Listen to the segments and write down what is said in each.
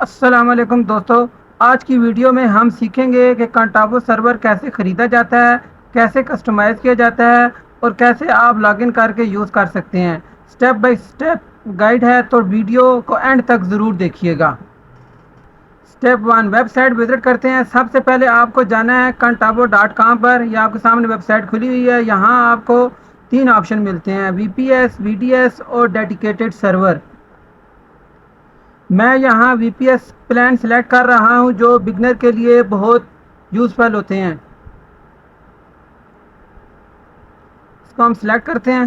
السلام علیکم دوستو، آج کی ویڈیو میں ہم سیکھیں گے کہ کنٹابو سرور کیسے خریدا جاتا ہے، کیسے کسٹمائز کیا جاتا ہے اور کیسے آپ لاگ ان کر کے یوز کر سکتے ہیں۔ سٹیپ بائی سٹیپ گائیڈ ہے تو ویڈیو کو اینڈ تک ضرور دیکھیے گا۔ سٹیپ 1، ویب سائٹ وزٹ کرتے ہیں۔ سب سے پہلے آپ کو جانا ہے contabo.com پر۔ یہ آپ کے سامنے ویب سائٹ کھلی ہوئی ہے۔ یہاں آپ کو 3 آپشن ملتے ہیں: وی پی ایس، وی ڈی ایس اور ڈیڈیکیٹڈ سرور۔ میں یہاں وی پی ایس پلان سلیکٹ کر رہا ہوں جو بگنر کے لیے بہت یوزفل ہوتے ہیں۔ اس کو ہم سلیکٹ کرتے ہیں۔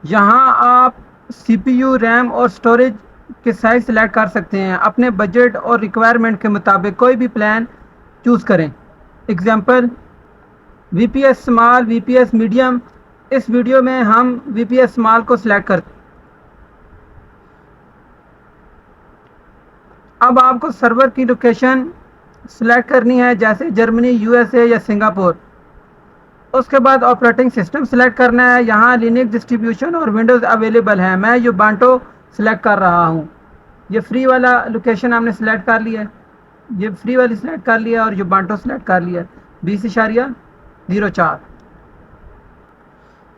یہاں آپ سی پی یو، ریم اور سٹوریج کے سائز سلیکٹ کر سکتے ہیں۔ اپنے بجٹ اور ریکوائرمنٹ کے مطابق کوئی بھی پلان چوز کریں۔ اگزامپل: وی پی ایس اسمال، وی پی ایس میڈیم۔ اس ویڈیو میں ہم وی پی ایس اسمال کو سلیکٹ کرتے ہیں۔ اب آپ کو سرور کی لوکیشن سلیکٹ کرنی ہے، جیسے جرمنی، یو ایس اے یا سنگاپور۔ اس کے بعد آپریٹنگ سسٹم سلیکٹ کرنا ہے۔ یہاں لینکس ڈسٹریبیوشن اور ونڈوز اویلیبل ہیں۔ میں یوبانٹو سلیکٹ کر رہا ہوں۔ یہ فری والا لوکیشن ہم نے سلیکٹ کر لیا ہے، یہ فری والی سلیکٹ کر لیا اور یوبانٹو سلیکٹ کر لیا 20.04۔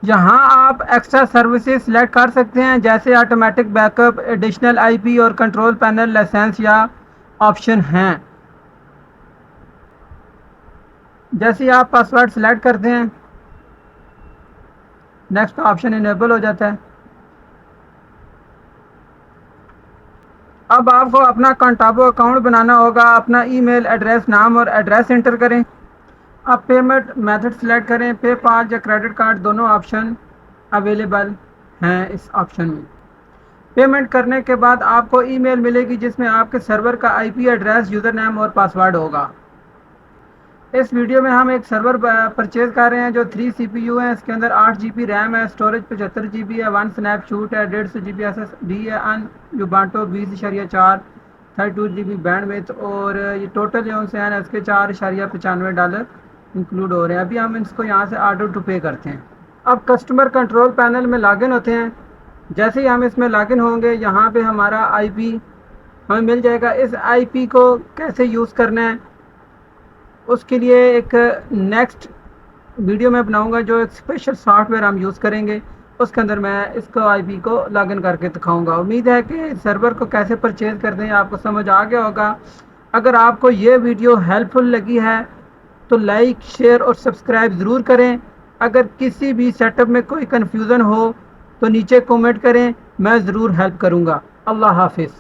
یہاں آپ ایکسٹرا سروسز سلیکٹ کر سکتے ہیں، جیسے automatic backup, additional I P اور کنٹرول پینل لائسنس یا آپشن ہیں۔ جیسے آپ پاسورڈ سلیکٹ کرتے ہیں، نیکسٹ آپشن انیبل ہو جاتا ہے۔ اب آپ کو اپنا کنٹابو اکاؤنٹ بنانا ہوگا۔ اپنا ای میل ایڈریس، نام اور ایڈریس انٹر کریں۔ اب پیمنٹ میتھڈ سلیکٹ کریں۔ پے پال یا کریڈٹ کارڈ دونوں آپشن اویلیبل ہیں اس آپشن میں۔ پیمنٹ کرنے کے بعد آپ کو ای میل ملے گی جس میں آپ کے سرور کا آئی پی ایڈریس، یوزر نیم اور پاسورڈ ہوگا۔ اس ویڈیو میں ہم ایک سرور پرچیز کر رہے ہیں جو 3 سی پی یو ہیں۔ اس کے اندر 8 جی بی ریم ہے، سٹوریج 75 جی بی ہے، 1 سنیپ شوٹ ہے، 150 G B S S D ہے، یوبانٹو 20.4، 32 جی بی بینڈ ویڈتھ اور یہ ٹوٹل جو ہے اس کے $4.95 انکلوڈ ہو رہے ہیں۔ ابھی ہم اس کو یہاں سے آرڈر ٹو پے کرتے ہیں۔ اب کسٹمر کنٹرول پینل میں لاگ ان ہوتے ہیں۔ جیسے ہی ہم اس میں لاگ ان ہوں گے، یہاں پہ ہمارا آئی پی ہمیں مل جائے گا۔ اس آئی پی کو کیسے یوز کرنا ہے اس کے لیے ایک نیکسٹ ویڈیو میں بناؤں گا، جو ایک اسپیشل سافٹ ویئر ہم یوز کریں گے، اس کے اندر میں اس کو آئی پی کو لاگ ان کر کے دکھاؤں گا۔ امید ہے کہ سرور کو کیسے پرچیز کرتے ہیں آپ کو سمجھ آ گیا ہوگا۔ اگر آپ کو یہ ویڈیو ہیلپ فل لگی ہے تو لائک، شیئر اور سبسکرائب ضرور کریں۔ اگر کسی بھی سیٹ اپ میں کوئی کنفیوژن ہو تو نیچے کومنٹ کریں، میں ضرور ہیلپ کروں گا۔ اللہ حافظ۔